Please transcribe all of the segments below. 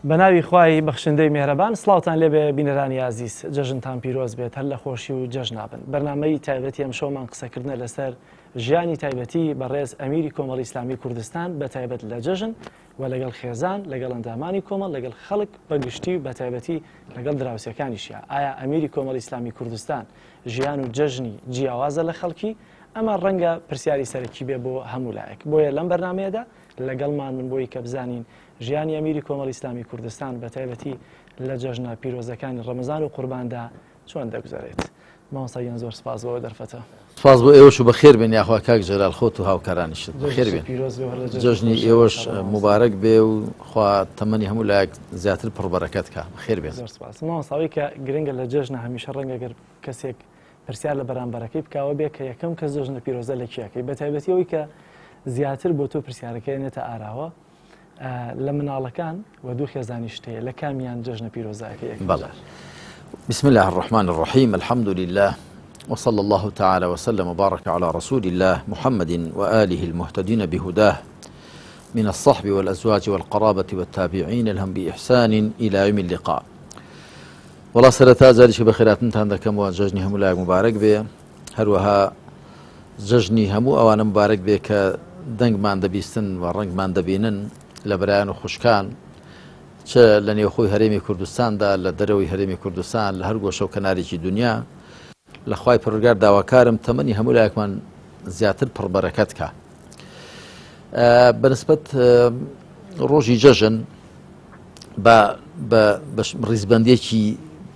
بەناوی خوای بەخشندەی میهرەبان سڵاوتان لێبێ بینەرانی عزیز جەژنتان پیرۆز بێت هەر لە خۆشی و جەژنابن بەرنامەی تایبەتی ئەمشەومان قسەکردنە لەسەر ژیانی تایبەتی بەڕێز ئەمیری کۆمەڵی ئیسلامی کوردستان بە تایبەت لە جەژن و لەگەڵ خێزان لەگەڵ ئەندامانی کۆمەڵ لەگەڵ خەڵک بەگشتی و بە تایبەتی لەگەڵ دراوسەکانیشیە ئایا ئەمیری کۆمەڵی ئیسلامی کوردستان ژیان و جەژنی جیاوازە لە خەڵکی ئەمە ڕەنگە پرسیاری سەرەکی بێ بۆ هەموو لایەک بۆیە لەم بەرنمەیەدا لەگەڵمان من بۆی کە بزانین ژیانی ئەمیری کۆمەڵی ئیسلامی کوردستان بە تایبەتی لە جەژنە پیرۆزەکانی ڕەمەزان و قورباندا چۆن دەگوزارێت. مامۆستاگیان زۆر سپاس بۆ دەرفەتە. سپاس بۆ ئێوەش و بەخێر بێن یاخوا کاک جەلال خۆت و هاوکارانیشت بەخێر بێن. جەژنی ئێوەش موبارەک بێ و خوا تەمەنی هەموو لایەک زیاتر پڕبەرەکەت کە بەخێر بێن. زۆر سپاس. مامۆستاوی کە گرنگە لە جەژنە هەمیشە ڕەنگە گەر کەسێک پرسیار لە بەرامبەرەکەی بکاوە بێ کە یەکەم کەس جەژنە پیرۆزە لە کیەکەی بە تایبەتی ئەوەی کە زیاتر بۆ تۆ پرسیارەکەی ئاراوە لە مناڵەکان و دوو خێزانی شتەیە لە کامیان جەژنە پیرۆزەکەی بەڵێ. بسم الله الرحمن الرحيم الحمد لله وصلى الله تعالى وسلم وبارك على رسول الله محمد وآله المهتدين بهداه من الصحب والأزواج والقرابة والتابعين لهم بإحسان إلى يوم اللقاء. والله سرتا زادش بخيرات انتهى كم وججني هم لا مبارك به هروها ججني هم أوان مبارك به كدنج مان دبيستن ورنج مان دبينن لبران وخشكان چه لە نێوخۆی هەرێمی کوردستاندا لە دەرەوەی هەرێمی کوردستان لە هەر گۆشە و کەنارێکی دنیا لە خوای پەروەردگار داواکارم تەمەنی هەموو لایەکمان زیاتر پڕبەرەکەت کە بەنسبەت ڕۆژی جەژن بە ڕیزبەندێکی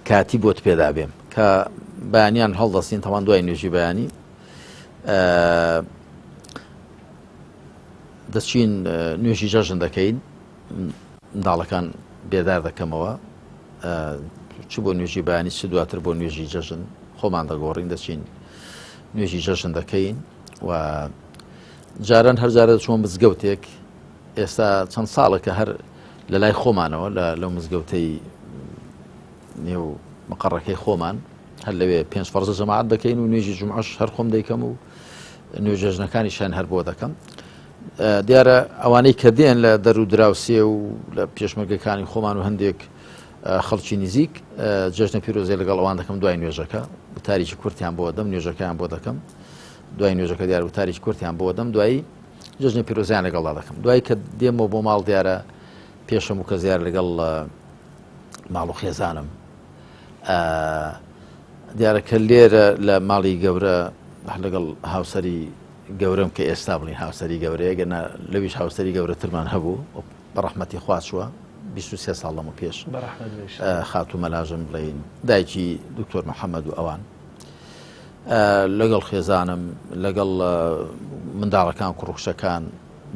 کاتی بۆت پێدا بێم کە بەیانیان هەڵدەستین تەوان دوای نوێژی بەیانی دەچین نوێژی جەژن دەکەین منداڵەکان بێدار دەکەمەوە چ بۆ نوێژی بەیانی چ دواتر بۆ نوێژی جەژن خۆمان دەگۆڕین دەچین نوێژی جەژن دەکەین و جاران هەر جارە چۆن مزگەوتێک ئێستا چەند ساڵێکە هەر لە لای خۆمانەوە لەو مزگەوتەی نێو مەقەڕەکەی خۆمان هەر لەوێ 5 فەرزە جەماعەت دەکەین و نوێژی جومعەش هەر خۆم دەیکەم و نوێژ جەژنەکانیشیان هەر بۆ دەکەم. دیارە ئەوانەی کە دێن لە دەر و دراوسێ و لە پێشمەرگەکانی خۆمان و هەندێک خەڵکی نزیک جەژنە پیرۆزی لەگەڵ ئەوان دەکەم دوای نوێژەکە تاریکی کورتیان بۆ دەم نوێژەکەیان بۆ دەکەم دوای نوێژەکە دیارە تاریکی کورتیان بۆ دەم دوایی جەژنە پیرۆزیان لەگەڵا دەکەم دوایی کە دێمەوە بۆ ماڵ دیارە پێشەم و کە زیار لەگەڵ ماڵ و خێزانم دیارە کە لێرە لە ماڵی گەورە لەگەڵ هاوسەری گەورم کە ئێستا بڵین هاوسەری گەورەیە گەنە لەویش هاوسەری گەورەترمان هەبوو بە ڕەحمەتی خوا چووە 23 ساڵ لەمە پێش خاتو مەلاژم بڵین دایکی دکتۆر محەممەد و ئەوان لەگەڵ خێزانم لەگەڵ منداڵەکان کوڕوخشەکان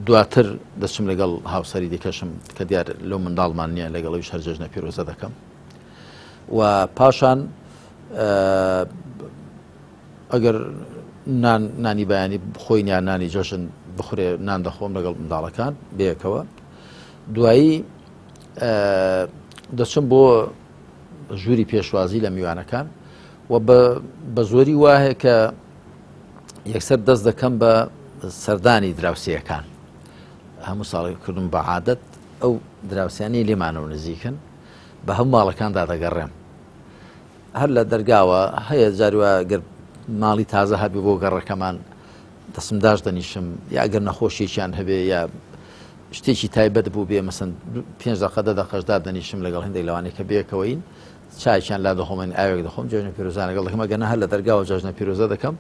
دواتر دەچم لەگەڵ هاوسەری دیکەشم کە دیار لەو منداڵمان نییە لەگەڵەویش هەر جەژنە پیرۆزە دەکەم و پاشان ئەگەر نانی بەیانی خۆی نانی جەژن بخورێ نان دەخۆم لەگەڵ منداڵەکان بەیەکەوە دوایی دەچم بۆ ژووری پێشوازی لە میوانەکان و بە زۆری وایە کە یەکسەر دەست دەکەم بە سەردانی دراوسەکان هەموو ساڵێککردم بە عادەت ئەو دراوسیانی لێمانەوە نزیکن بە هەموو ماڵەکاندا دەگەڕێم هەر لە دەرگاوە هەیە جاروە گەر ماڵی تازە هەبێ بۆ گەڕەکەمان دەسمداش دەنیشم یا ئەگەر نەخۆشیێکیان هەبێ یا شتێکی تایبەت بوو بێ مەسەن 5 دقەدە دەقەشدا دەنیشم لەگەڵ هەندێک لەوانەیە کە بێکەوەین چایشیان لا دەخۆمەین ئاوێک دەخۆم جەژنە پیرۆزان لەگەڵ دەکەم ئەگەر هەر لە دەرگاوە جەژنە پیرۆزە دەکەم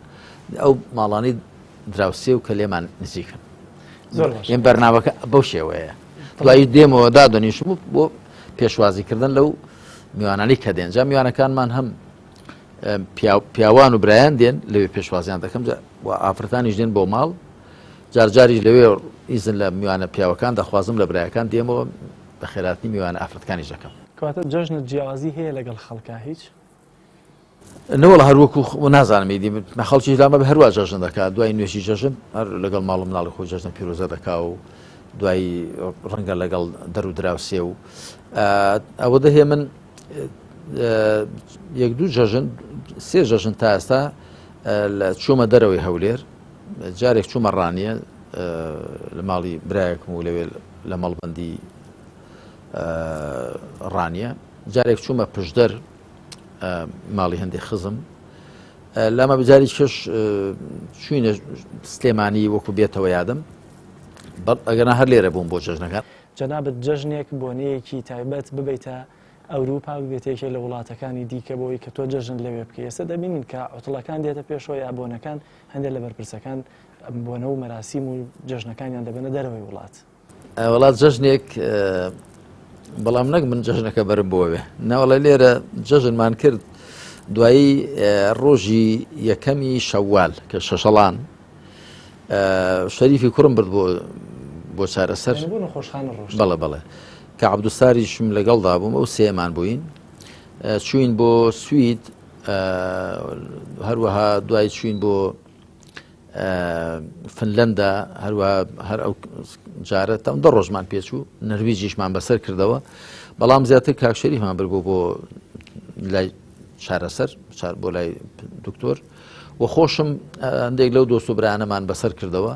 ئەو ماڵانی دراوسێ و کە لێمان نزیکن ئێم بەرنامەکە بەو شێوەیە دوایی دێمەوە دادەنیشم بۆ پێشوازیکردن لەو میوانانی کە دێن جا میوانەکانمان هەم پیاوان و برایان دێن لەوێ پێشوازیان دەکەم و ئافرەتانیش دێن بۆ ماڵ جارجاریش لەوێ ئیزن لە میوانە پیاوەکان دەخوازم لە برایەکان دێمەوە بە خێراتی میوانە ئافرەتەکانیش دەکەم. کەواتە جەژنە جیاوازی هەیە لەگەڵ خەڵکا هیچ نەوەڵ هەروەکو نازانمی دی خەڵکی لامە بە هەروە جەژن دەکات دوای نوێژی جەژن هەر لەگەڵ ماڵ و مناڵی خۆی جەژنە پیرۆزە دەکا و دوای ڕەنگە لەگەڵ دەر و دراوسێ و ئەوە دەهێ من یەک دوو جەژن سێ جەژن تا ئێستا چوومە دەرەوەی هەولێر جارێک چوومە ڕانیە لە ماڵی برایەکم و لەوێ لە مەڵبەندی ڕانیە جارێک چوومە پشدەر ماڵی هەندێک خزم لەمە بجاری کەش چوینە سلێمانی وەکو بێتەوە یادم ئەگەنا هەر لێرە بووم بۆ جەژنەکان جەنابەت جەژنێک بۆنەیەکی تایبەت ببیتە ئەوروپا ببێتێکی لە وڵاتەکانی دیکە بۆی کە تۆ جەژن لەوێ بکە ئێستا دەبینین کە عوتڵەکان دێتە پێشەوە یا بۆنەکان هەندێک لە بەرپرسەکان بۆنە و مەراسیم و جەژنەکانیان دەبێنە دەرەوەی وڵات وڵات جەژنێک بەڵام نەک من جەژنەکە بەرم بۆوێ ناوەڵە لێرە جەژنمان کرد دوایی ڕۆژی یەکەمی شەوال کە شەشەڵان شەریفی کوڕم برد بۆ چارەسەر بەڵێ بەڵێ کە عەبدوساریشم لەگەڵدا بووم ئەو سێمان بووین چوین بۆ سوید هەروەها دوای چوین بۆ فنلەندا هەروەها هەر ئەو جارە تام دە ڕۆژمان پێچوو نەرویجیشمان بەسەر کردەوە بەڵام زیاتر کاک شەریفمان بردبوو بۆ لای چارەسەر بۆ لای دکتۆر و خۆشم هەندێک لەو دۆست و برانەمان بەسەر کردەوە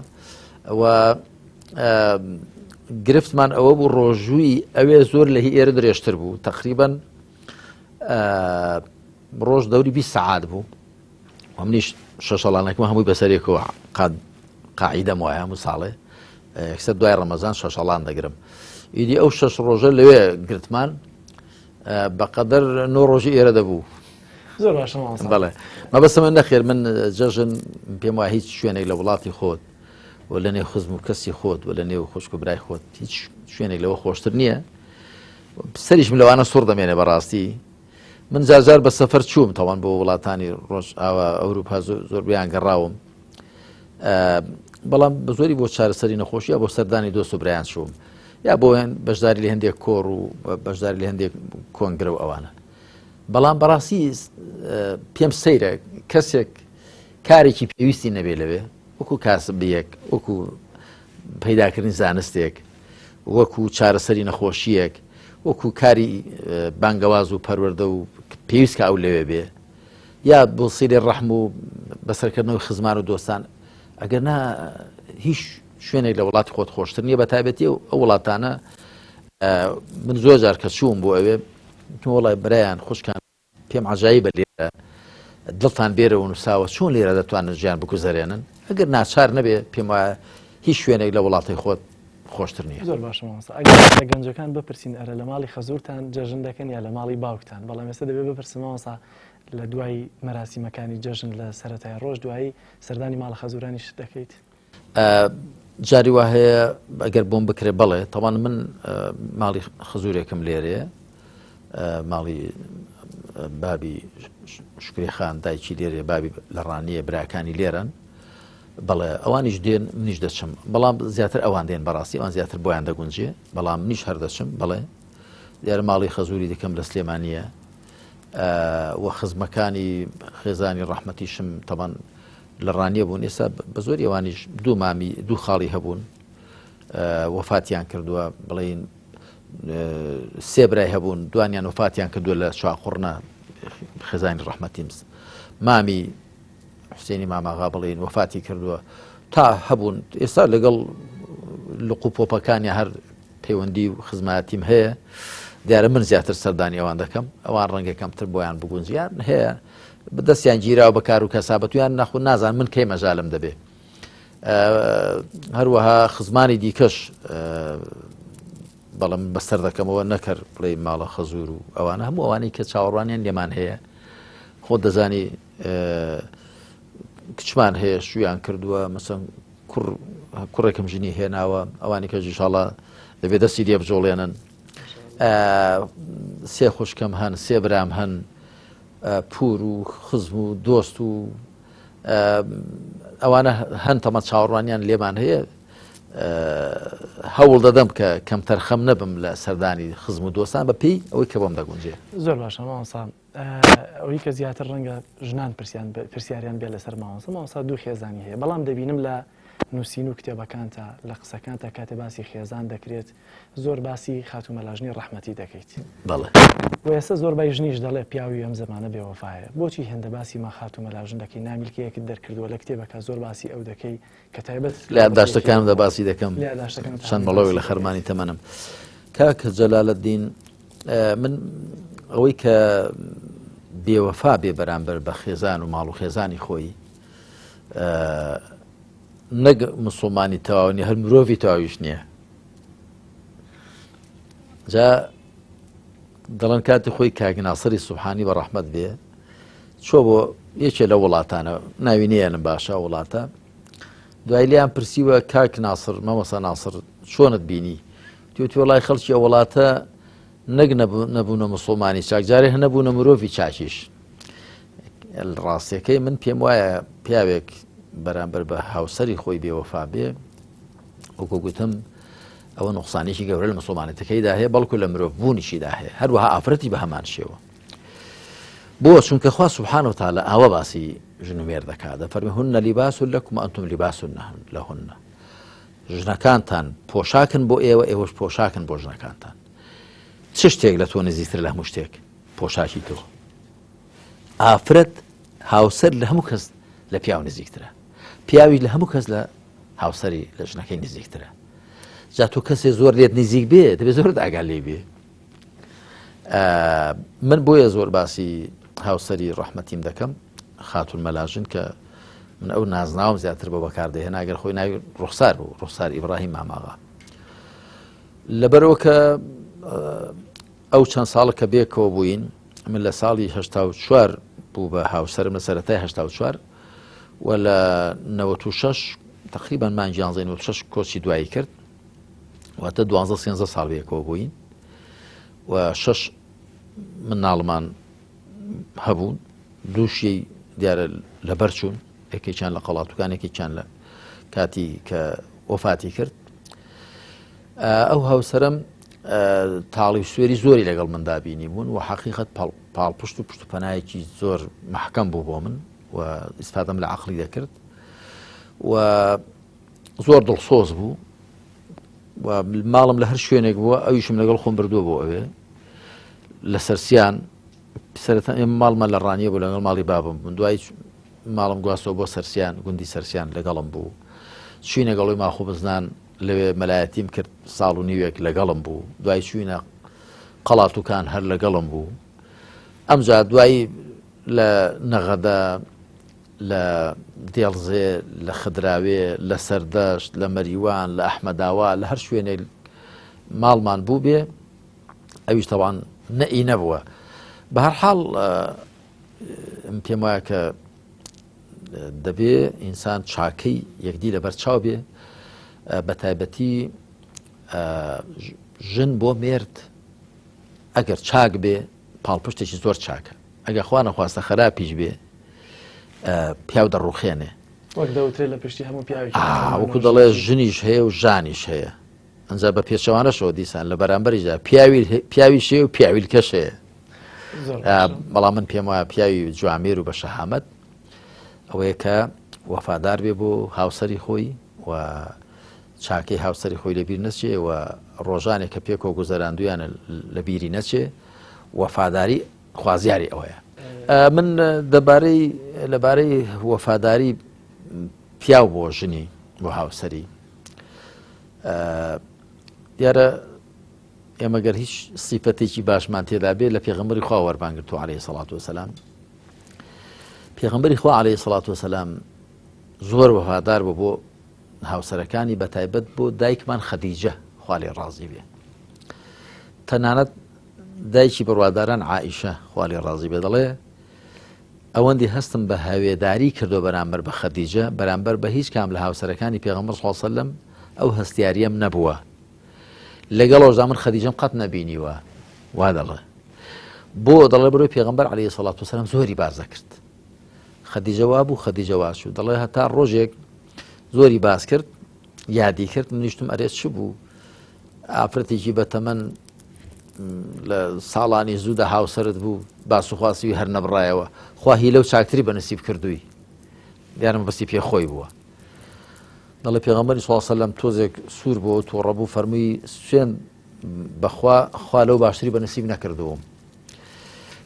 و گرفتمان ئەوە بوو ڕۆژووی ئەوێ زۆر لە هی ئێرە درێژتر بوو تقریبەن ڕۆژ دەوری 20 سەعات بوو منیش شەشەڵانێکمە هەمووی بەسەرێکەوە قاعیدەم وایە هەموو ساڵێ یەکسەر دوای ڕەمەزان شەشەڵان دەگرم ئیدی ئەو 6 ڕۆژە لەوێ گرتمان بەقەدەر 9 ڕۆژی ئێرە دەبوو زۆر باش بەڵێ مەبەستەمە نەخێر من جەژن پێم وایە هیچ شوێنێک لە وڵاتی خۆت و لە نێو خزم و کەسی خۆت و لە نێو خوشک و برای خۆت هیچ شوێنێک لەوە خۆشتر نییە سەریشم لەوانە سوڕ دەمێنێ بەڕاستی من جارجار بە سەفەر چووم تاوان بۆ وڵاتانی ڕۆژ ئاوا ئەوروپا زۆر بیان گەڕاوم بەڵام بە زۆری بۆ چارەسەری نەخۆشی یا بۆ سەردانی دۆست و برایان چووم یا بۆ بەشداری لە هەندێک کۆڕ و بەشداری لە هەندێک کۆنگرە و ئەوانە بەڵام بەڕاستی پێم سەیرە کەسێک کارێکی پێویستی نەبێ لەوێ وەکو کاسبیەک وەکو پەیداکردنی زانستێک وەکو چارەسەری نەخۆشیەک وەکو کاری بانگەواز و پەروەردە و پێویستکە ئەو لەوێ بێ یا بۆ سیری ڕەحم و بەسەرکردنەوەی خزمان و دۆستان ئەگەر نا هیچ شوێنێک لە وڵاتی خۆت خۆشتر نییە بە تایبەتی ئەو وڵاتانە من زۆر جار کە چووم بۆ ئەوێ وڵای برایان خوشکان پێم عەجایبە لێرە دڵتان بێرە و نووساوە چۆن لێرە دەتوانن ژیان بگوزارێنن ئەگەر ناچار نەبێ پێم وایە هیچ شوێنێک لە وڵاتی خۆت خۆشتر نییە زۆر باش ئەگەر لە گەنجەکان بپرسین ئەرە لە ماڵی خەزوورتان جەژن دەکەن یا لە ماڵی باوکتان بەڵام ئێستا دەبێت بپرسمەوەسا لە دوای مەراسیمەکانی جەژن لە سەرەتای ڕۆژ دوایی سەردانی ماڵە خەزوورانی شت دەکەیت جاری وا هەیە ئەگەر بۆم بکرێ بڵێ تاوان من ماڵی خەزوورێکم لێرەیە ماڵی بابی شکری خان دایکی لێرێ بابی لە ڕانیە براکانی لێرن بەڵێ ئەوانیش دێن منیش دەچم بەڵام زیاتر ئەوان دێن بەڕاستی ئەوان زیاتر بۆیان دەگونجێ بەڵام منیش هەر دەچم بڵێ دیارە ماڵی خەزووری دەکەم لە سلێمانیە وە خزمەکانی خێزانی ڕەحمەتیشم تەمان لە ڕانیە بوون ئێستا بە زۆری ئەوانیش دوو مامی دوو خاڵی هەبوون وەفاتیان کردووە بڵێن سێ برای هەبوون دوانیان وفاتیان کردووە لە چاخوڕنا خێزانی ڕەحمەتیم مامی حوسێنی ماماغا بڵێن وفاتی کردووە تا هەبوون ئێستا لەگەڵ لقوپۆپەکانی هەر پەیوەندی و خزمەتیم هەیە دیارە من زیاتر سەردانی ئەوان دەکەم ئەوان ڕەنگە کەمتر بۆیان بگونجیان هەیە بەدەستیان گیراوە بە کار و کەسابەتیان نەخۆ نازان من کەی مەژالم دەبێ هەروەها خزمانی دیکەش بەڵام بەسەر دەکەمەوە نەکرد بڵێ ماڵە خەزوور و ئەوانە هەموو ئەوانەی کە چاوەڕوانیان لێمان هەیە خۆت دەزانی کچمان هەیە شویان کردووە مەسەن کوڕێکم ژنی هێناوە ئەوانی کە ئینشاڵڵا دەبێ دەستی لێ بجۆڵێنن سێ خوشکەم هەن سێ برام هەن پور و خزم و دۆست و ئەوانە هەن تەمە چاوەڕوانیان لێمان هەیە هەوڵ دەدەم کە کەم تەرخەم نەبم لە سەردانی خزم و دۆستان بە پێی ئەوەی کە بۆم دەگونجێ زۆر باشە مامۆستا ئەوەی کە زیاتر ڕەنگە ژنان پرسیاریان بێ لەسەر مامۆستا دوو خێزانی هەیە بەڵام دەبینم لە نووسین و کتێبەکانتە لە قسەکانتە کاتێ باسی خێزان دەکرێت زۆر باسی خاتومەلاژنی ڕەحمەتی دەکەیت بەڵێ و ئێستا زۆر بای ژنیش دەڵێ پیاوی ئەم زمانە بێوەفایە بۆچی هێندە باسی ما خاتومەلاژن دەکەی نامیلکەیەکت دەرکردووە لە کتێبەکە زۆر باسی ئەو دەکەی کە تایبەت لە یادداشتەکانم دە باسی دەکەم چەند مەڵەوێک لە خەرمانی تەمەنم کاکە جەلالەدین من ئەوەی کە بێوەفا بێ بەرامبەر بە خێزان و ماڵ و خێزانی خۆی نەک مسلمانی تەواونی هەر مرۆڤی تەواویش نییە. جا دەڵێن کاتی خۆی کاگناسەری سوبحانی بە ڕەحمەت بێ چۆ بۆ یەکێ لە وڵاتانە ناوی نێنم باشە وڵاتە دوای لیان پرسیوە کاک ناسر مەمەسە ناسر چۆنت بینی توێتی وڵای خەڵکی ئەو وڵاتە نەک نەبوونە مسلمانی چاک جارێ هەنەبوونە مرۆڤی چاکیش. ڕاستیەکەی من پێم وایە پیاوێک بەرامبەر بە هاوسەری خۆی بێوەفا بێ وەکو گوتم ئەوە نوقسانێکی گەورە لە مسلمانەتەکەیدا هەیە بەڵکو لە مرۆڤ بوونیشیدا هەیە هەروەها ئافرەتی بە هەمان شێوە. بۆ چونکە خوا سوبحانەهو وتەعالە ئەوە باسی ژن و مێرد دەکات دەفەرمێ هونە لیباس لەکم وئەنتم لیباس لەهن ژنەکانتان پۆشاکن بۆ ئێوە ئێوەش پۆشاکن بۆ ژنەکانتان. چ شتێک لە تۆ نزیکتر لە هەموو شتێک پۆشاکی تۆ. ئافرەت هاوسەر لە هەموو کەس لە پیاو نزیکترە پیاوی لە هەموو کەس لە هاوسەری لە ژنەکەی نزیکترە. جا تۆ کەسێ زۆر لێت نزیک بێ دەبێت زۆر ئاگا لێ بێ. من بۆیە زۆر باسی هاوسەری ڕەحمەتیم دەکەم خاتون مەلاژن کە من ئەو نازناوم زیاتر بۆ بەکاردەهێنا ئەگەر خۆی ناوی ڕوخسار بوو ڕوخسار ئیبراهیم ماماغا لەبەرەوە کە ئەو چەند ساڵە کە بێکەوە بووین من لە ساڵی 84 بوو بە هاوسەرم لە سەرەتای 84 و لە 96 تقریبا مانگی 96 کۆچی دوایی کرد واتە 12-13 ساڵ بێکەوە بووین و 6 منداڵمان هەبوون دووشی دیارە لەبەر چوون یەکێکیان لە قەڵاتوکان یەکێکیان لە کاتی کە وەفاتی کرد. ئەو هاوسەرم تاڵی سوێری زۆری لەگەڵ مندا بینی بوون و حەقیقەت پاڵپشت و پشت و پەنایەکی زۆر محکەم بوو بۆ من و ئیسفادەم لە عەقڵی دەکرد و زۆر دڵسۆز بوو و ماڵم لە هەر شوێنێک بووە ئەویشم لەگەڵ خۆم بردووە بۆ ئەوێ لە سەرسیان سەرەتا ماڵمە لە ڕانیە بوو لەگەڵ ماڵی بابم بوون دوای ماڵم گواستەوە بۆ سەرسیان گوندی سەرسیان لەگەڵم بوو چوینە گەڵۆی ماخۆ بزنان لەوێ مەلایەتیم کرد ساڵ و نیوێک لەگەڵم بوو دوای چوینە قەڵاتوکان هەر لەگەڵم بوو. ئەمجا دوایی لە نەغەدا لە دێڵزێ لە خدراوێ لە سەردەشت لە مەریوان لە ئەحمەداوا لە هەر شوێنێک ماڵمان بوو بێ ئەویش تەواان نەئی نەبووە. بە هەر حاڵ پێم وایە کە دەبێ ئینسان چاکەی یەکدی لەبەر چاو بێ بە تایبەتی ژن بۆ مێرد ئەگەر چاک بێ پاڵپشتێکی زۆر چاکە ئەگەر خوا نەخواستە خراپیش بێ پیاو دەڕوخێنێ وەکو دەڵێ ژنیش هەیە و ژانیش هەیە ئەنجا بە پێچەوانەشەوە دیسان لە بەرامبەریدا پیاوی شێ و پیاویلکەش هەیە. بەڵام من پێم وایە پیاوی جوامێر و بە شەهامەت ئەوەیە کە وەفادار بێ بۆ هاوسەری خۆی و چاکەی هاوسەری خۆی لەبیر نەچێ و ڕۆژانێک کە پێکەوە گوزەراندویانە لە بیری نەچێ وەفاداری خوازیاری ئەوەیە. من لەبارەی وەفاداری پیاو بۆ ژنی بۆ هاوسەری دیارە ئێمە گەر هیچ سیفەتێکی باشمان تێدا بێت لە پێغەمبەری خوا وەربانگرتووە عەلەیهی سەڵات وەسەلام. پێغەمبەری خوا عەلەیهی سەڵات وەسەلام زۆر وەفادار بوو بۆ هاوسەرەکانی بەتایبەت بۆ دایکمان خەدیجە خوا لێ ڕازی بێ تەنانەت دایکی بڕواداران عائیشە خوا لێ ڕازی بێ دەڵێ ئەوەندی هەستم بە هاوێداری کردو بەرامبەر بە خەدیجە بەرامبەر بە هیچ کام لە هاوسەرەکانی پێغەمبەر صلی الله علیه و سەلەم ئەو هەستیاریەم نەبووە لەگەڵەوەشدا من خەدیجەم قەت نەبینیوە وا دەڵێ بۆ دەڵێ بەرەوەی پێغەمبەر عەلەیهی سەڵات وەسەلام زۆری باز دەکرد خەدیجە وا بوو خەدیجە وا چوو دەڵێ هەتا ڕۆژێک زۆری باز کرد یادی کرد منیشتم ئەرێ چ بوو ئافرەتێکی بەتەمەن لە ساڵانی زوودا هاوسەرت بوو باس و خواستی هەر نەبڕایەوە خوا هیلە و چاکتری بەنسیب کردووی دیارم بەستی پێ خۆی بووە دەڵێ پێغەمبەری صلی الله علیه و سەلەم تۆزێک سوور بۆ تۆڕە بوو فەرمووی سوێن بەخوا خوا لەو باشتری بەنسیب نەکردووم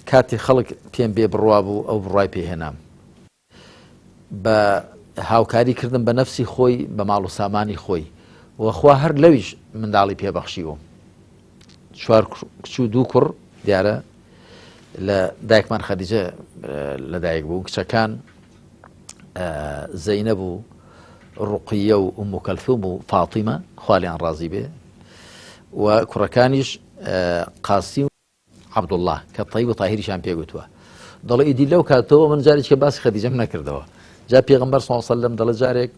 کاتی خەڵک پێم بێ بڕوا بوو ئەو بڕای پێهێنام بە هاوکاری کردم بە نەفسی خۆی بە ماڵ و سامانی خۆی وەخوا هەر لەویش منداڵی پێبەخشیوم چوار کچ و دوو کوڕ دیارە لە دایکمان خەدیجە لەدایک بوو کچەکان زەینەب و ڕوقیە و ئوم کەلثوم و فاتیمە خوالیان ڕازی بێ و کوڕەکانیش قاسیم و عەبدوڵڵاه کە تەیب و تاهیریشان پێگوتووە دەڵێ ئیدی لەو کاتەوە من جارێککە باسی خەدیجەم نەکردەوە جا پێغەمبەر صلی الله علیه و سلم دەڵێ جارێک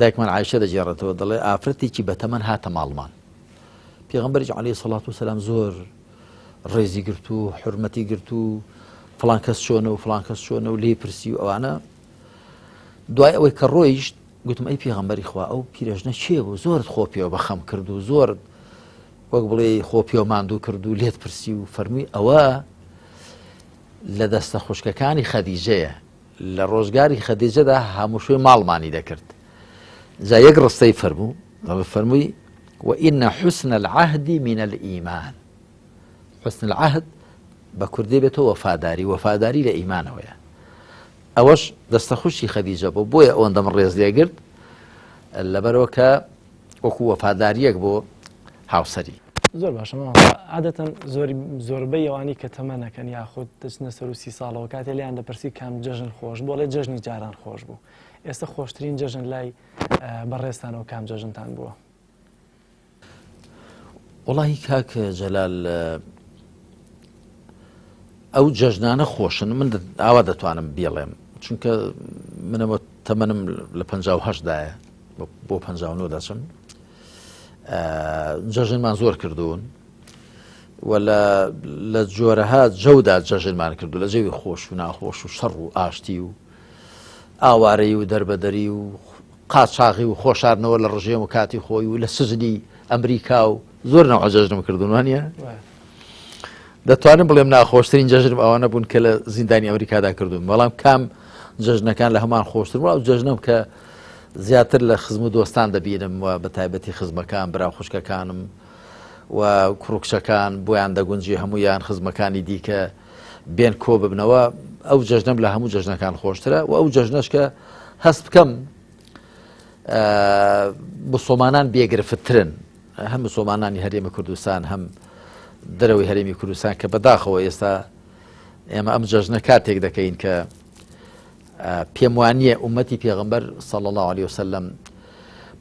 دایکمان عایشە دەجێڕێتەوە دەڵێ ئافرەتێکی بەتەمەن هاتە ماڵمان پێغەمبەریش عەلەیهی سەڵات وسەلام زۆر ڕێزی گرت و حورمەتی گرت و فڵان کەس چۆنە و فڵان کەس چۆنە و لێی پرسی و ئەوانە دوای ئەوەی کە ڕۆیشت گوتم ئەی پێغەمبەری خوا ئەو پیرەژنە چێ بوو زۆرت خۆ پێوە بەخەم کرد و زۆر وەک بڵێ خۆ پێوە ماندوو کرد و لێت پرسی و فەرمووی ئەوە لە دەستە خوشکەکانی خەدیجەیە لە ڕۆژگاری خەدیجەدا هەموو شوێ ماڵمانی دەکرد جا یەک ڕستەی فەرموو فەرمووی وإن حسن العهد من الإيمان حسن العهد بە کوردی بێتەوە وەفاداری لە ئیمانەوەیە ئەوەش دەستە خوشی خەدیجە بۆ بۆیە ئەوەندە من ڕێز لێگرت لەبەرەوە کە وەکو وەفاداریەک بۆ هاوسەری زۆر باشە عادەتەن زۆربەی ئەوانی کە تەمەنەکەن یاخود دەچنە سەر و 30 ساڵەوە کاتێ لیان دەپرسی کام جەژن خۆش بۆ لێ جەژنی جاران خۆش بوو ئێستا خۆشترین جەژن لای بەڕێستانەوە کام جەژنتان بووە وڵی کاک جەلال ئەو جەژنانە خۆشن من ئاوا دەتوانم بێڵێم چونکە منەوە تەمەنم لە 58دایە بۆ 59 دەچم جەژنمان زۆر کردوون و لە جۆرەها جەودا جەژنمان کردو لە جەوی خۆش و ناخۆش و شەڕ و ئاشتی و ئاوارەی و دەربەدەری و قاچاغی و خۆشاردنەوە لە ڕژێم و کاتی خۆی و لە سزنی ئەمریکا و زۆر ناوە جەژنم کردووانە دەتوانم بڵێم ناخۆشترین جەژنم ئەوانە بوون کە لە زیندانی ئەمریکادا کردوم بەڵام کام جەژنەکان لە هەمان خۆشتر وڵاو جەژنم کە زیاتر لە خزم و دۆستان دەبینم و بە تایبەتی خزمەکان برا خوشکەکانم و کوڕکچەکان بۆیان دەگونجی هەمویان خزمەکانی دیکە بێن کۆ ببنەوە ئەو جەژنم لە هەموو جەژنەکان خۆشترە و ئەو جەژنەش کە هەست بکەم مسڵمانان بێگرفترن هەم مسڵمانانی هەرێمی کوردستان هەم دەرەوەی هەرێمی کوردستان کە بەداخەوە ئێستا ئێمە ئەم جەژنە کاتێک دەکەین کە پێم وانییە ئومەتی پێغەمبەر صلی الله عليه وسلم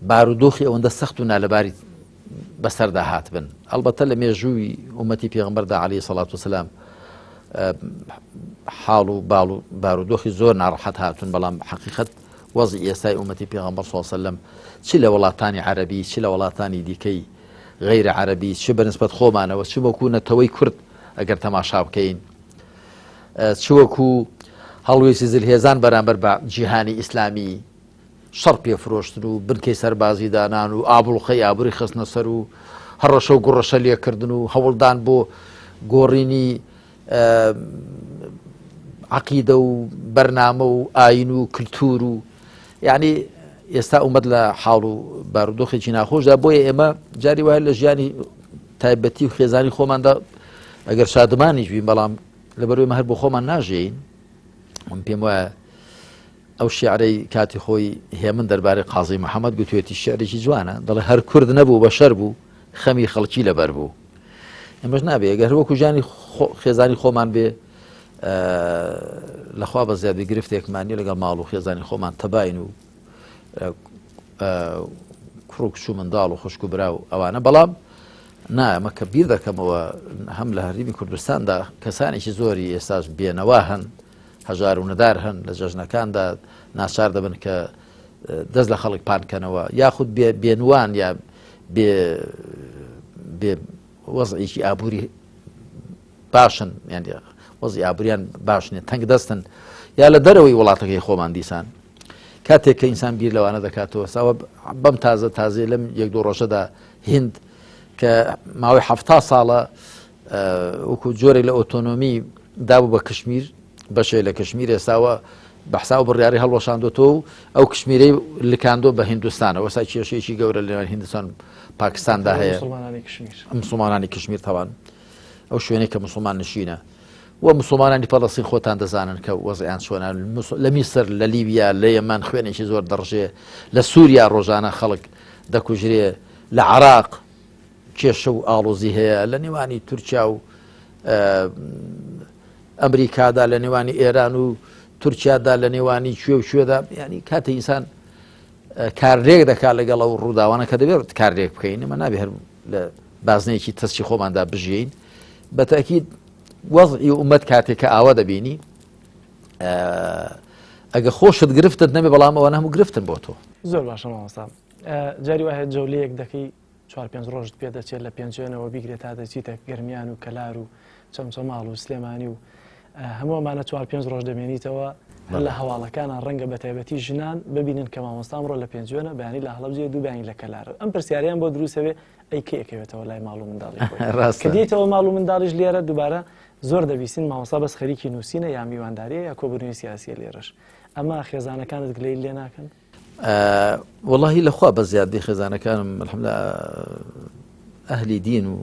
بارودۆخی ئەوەندە سەخت و نالەباری بەسەردا هات بن ئەلبەتە لە مێژووی ئومەتی پێغەمبەردا عەلەیهی سەڵات وسەلام حاڵ و باڵ و بارودۆخی زۆر ناڕەحەت هاتون بەڵام حەقیقەت وەزعی ئێستای ئومەتی پێغەمبەر صلی الله عليه وسلم چ لە وڵاتانی عەرەبی چ لە وڵاتانی دیکەی غیرە عەرەبی چ بەنسبەت خۆمانەوە چ وەکو نەتەوەی کورد ئەگەر تەماشا بکەین چ وەکو هەڵوێستی زلهێزان بەرامبەر بە جیهانی ئیسلامی شەڕ پێفرۆشتن و بنکەی سەربازی دانان و ئابڵوخەی ئابووری خستنە سەر و هەڕەشە و گوڕەشە لێکردن و هەوڵدان بۆ گۆڕینی عەقیدە و بەرنامە و ئاین و کلتور و یعنی ئێستا ئومەت لە حاڵ و بارودۆخێکی ناخۆشدا بۆیە ئێمە جاری وایە لە ژیانی تایبەتی و خێزانی خۆماندا ئەگەر شادمانیش بین بەڵام لەبەرەوەی ئێمە هەر بۆ خۆمان ناژین من پێم وایە ئەو شیعرەی کاتی خۆی هێمن دەربارەی قازی محەممەد گوتوێتی شعرێکی جوانە دەڵێ هەر کورد نەبوو بە شەر بوو خەمی خەڵکی لەبەر بوو ئێمەش نابێ ئەگەر وەکو ژیانی خێزانی خۆمان بێ لەخوا بە زیادی گرفتێکمانی لەگەڵ ماڵ و خێزانی خۆمان تەباین و کوڕ و کچوو منداڵ و خوشک و برا و ئەوانە بەڵام نا ئەمە کە بیر دەکەمەوە هەم لە هەرێمی کوردستاندا کەسانێکی زۆری ئێستاش بێنەوا هەن هەژار و نەدار هەن لە جەژنەکاندا ناچار دەبن کە دەست لە خەڵک پانکەنەوە یاخود بێنوان یا بێ وەزعێکی ئابووری باشن یان وەزعی ئابووریان باش نیە تەنگ دەستن یا لە دەرەوەی وڵاتەکەی خۆمان دیسان کاتێک کە ئینسان بیر لەوانە دەکاتەوە ساوە بەم تازە لەم یەک دو ڕۆژەدا هند کە ماوەی 70 ساڵە وەکو جۆرێک لە ئۆتۆنۆمی دابوو بە کشمیر بەشێ لە کشمیر ئێستاوە بەحسا و بڕیاری هەڵوەشاندۆتەوە و ئەو کشمیرەی لکاندۆ بە هیندستانە وەسا کێشەیەکی گەورە لەوان هیندستان پاکستاندا هەیە مسلمانانی کشمیر تەوان ئەو شوێنەی کە مسلمان نشینە و مسلمانانی فەڵەستین خۆتان دەزانن کە وەزعیان چۆنە لە میسر لە لیبیا لە یەمەن خوێنێکی زۆر دەڕژێ لە سووریا ڕۆژانە خەڵک دەکوژرێ لە عێراق کێشە و ئاڵۆزی هەیە لە نێوانی تورکیا و ئەمریکادا لە نێوانی ئێران و تورکیادا لە نێوانی کوێ و شوێدا ینی کاتە ئینسان کارێک دەکات لەگەڵ ئەو ڕووداوانە کە دەبێت کارێک بکەین ئەمە نابێ هەر لە بازنەیەکی تەستی خۆماندا بژین بەتەکیید وەزعی ئومەت کاتێک کە ئاوا دەبینی ئەگە خۆشت گرفتت نەبێ بەڵام ئەوە هەموو گرفتن بۆ تۆ زۆر باشە مامۆستا جاری وایە جەولەیەک دەکەی 4-5 ڕۆژت پێ دەچێت لە پێنجێنەوە بیگرێت تا دەچیتە گەرمیان و کەلار و چەمچەماڵ و سلێمانی و هەمووەمانە 4-5 ڕۆژ دەمێنیتەوە لە هەواڵەکانان ڕەنگە بە تایبەتی ژنان ببینن کە مامۆستا ئەمڕۆ لە پێنجێنە بەیانی لە هەڵەبجێ دوو بەیانی لە کەلارە ئەم پرسیاریان بۆ دروستەوێ ئەی کێکەوێتەوە لای ماڵ و منداڵی کە دیتەوە ماڵ و منداڵیش لێرە دووبارە زۆر دەبیستین مامۆستا بەس خەریکی نووسینە یا میوانداریە یا کۆبوونی سیاسیە لێرەش ئەمە خێزانەکانت گلەی لێ ناکەن واللهی لەخوا بە زیادی خێزانەکانم الحەمدولillah ئەهلی دین و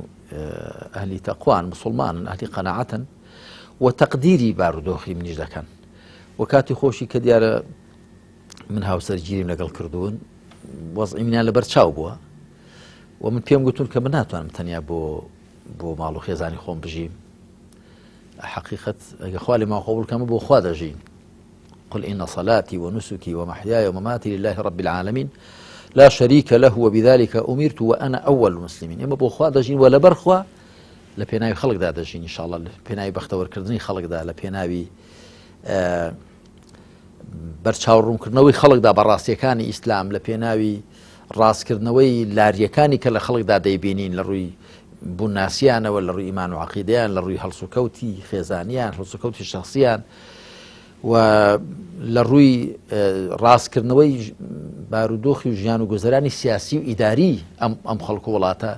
ئەهلی تەقوان مسلمانن ئەهلی قەناعەتن و تەقدیری بارودۆخی منیش دەکەن و کاتی خۆشی کە دیارە من هاوسەرگیریم لەگەڵ کردوون وەزعی منیان لەبەر چاو بووە و من پێم گوتون کە من ناتوانم تەنیا بۆ ماڵ و خێزانی خۆم بژیم حقیقت ئەگە خوا لێ ماخۆ بکەمە بۆ خوا دەژین قل إن صلاتي ونسكي ومحياي ومماتي لله رب العالمين لا شريك له وبذلك أمرت وأنا أول المسلمين إما بۆ خوا دەژین و لەبەر خوا لە پێناوی خەڵکدا دەژین إن شاء الله لە پێناوی بەختەوەرکردنی خەڵکدا لە پێناوی بەرچاوڕوونکردنەوەی خەڵکدا بەڕاستیەکانی ئیسلام لە پێناوی ڕاستکردنەوەی لاریەکانی کە لە خەڵکدا دەیبینین لە ڕووی بووناسیانەوە لە ڕووی ئیمان و عەقیدەیان لە ڕووی هەڵسوکەوتی خێزانیان هەڵسوکەوتی شەخسیان و لە ڕووی ڕاستکردنەوەی بارودۆخی و ژیان و گوزەرانی سیاسی و ئیداری ئەم خەڵک و وڵاتە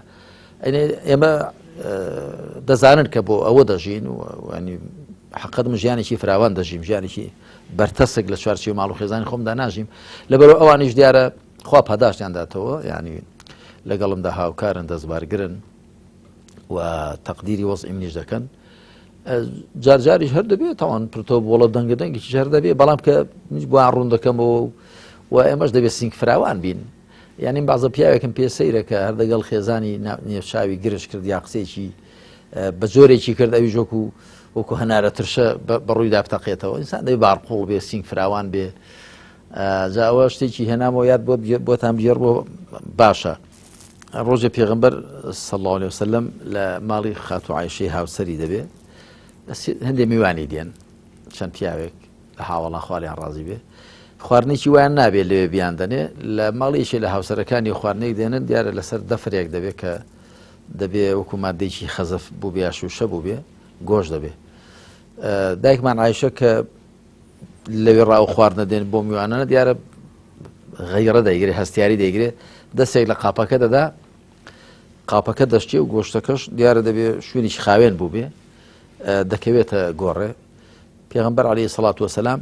ئێمە دەزانن کە بۆ ئەوە دەژین و حقیقەتم ژیانێکی فراوان دەژیم ژیانێکی بەرتەسک لە چوارچێوە ماڵ و خێزانی خۆمدا ناژیم لەبەرەوە ئەوانیش دیارە خوا پاداشتیان داتەوە یعنی لەگەڵمدا هاوکارن دەستبارگرن و تەقدیری وەزعی منیش دەکەن جارجاریش هەر دەبێت تاوان پرتۆ بۆڵە دەنگە دەنگێکی هەر دەبێت بەڵام کە بۆیان ڕوون دەکەمەوە و ئێمەش دەبێت سینگ فراوان بین یعنی بازە پیاوێکم پێ سەیرە کە هەر دەگەڵ خێزانی نێوچاوی گرش کرد یا قسێکی بە زۆرێکی کرد ئەوی ژۆکو وەکو هەنارە ترشە بەڕوویدا بتەقێتەوە ئینسان دەبێت بارقوڵ بێ سینگ فراوان بێ جا ئەوە شتێکی هێنامەوە یاد بۆتان بژێر بۆ باشە ڕۆژە پێغەمبەر صلی الله عليه وسلم لە ماڵی خاتو عایشەی هاوسەری دەبێت هەندێک میوانی دێن چەند پیاوێک لە هاوڵان خوالیان ڕازی بێ خواردنێکی وایان نابێت لەوێ بیان دەنێ لە ماڵیشی لە هاوسەرەکانی خواردنێک دێنن دیارە لەسەر دەفرێک دەبێت کە دەبێ وەکو مادەیەکی خەزەف بوو بێ یا شوشە بوو بێ گۆش دەبێ دایکمان عایشە کە لەوێ ڕاو خواردنە دێن بۆ میوانانە دیارە غەیرە دەیگرێت هەستیاری دەیگرێت دەستێک لە قاپەکە دەدا قاپەکە دەشتێ و گۆشتەکەش دیارە دەبێت شوێنیی خاوێن بوو بێ دەکەوێتە گۆڕێ پێغەمبەر عەلەیهی سەڵات وەسەلام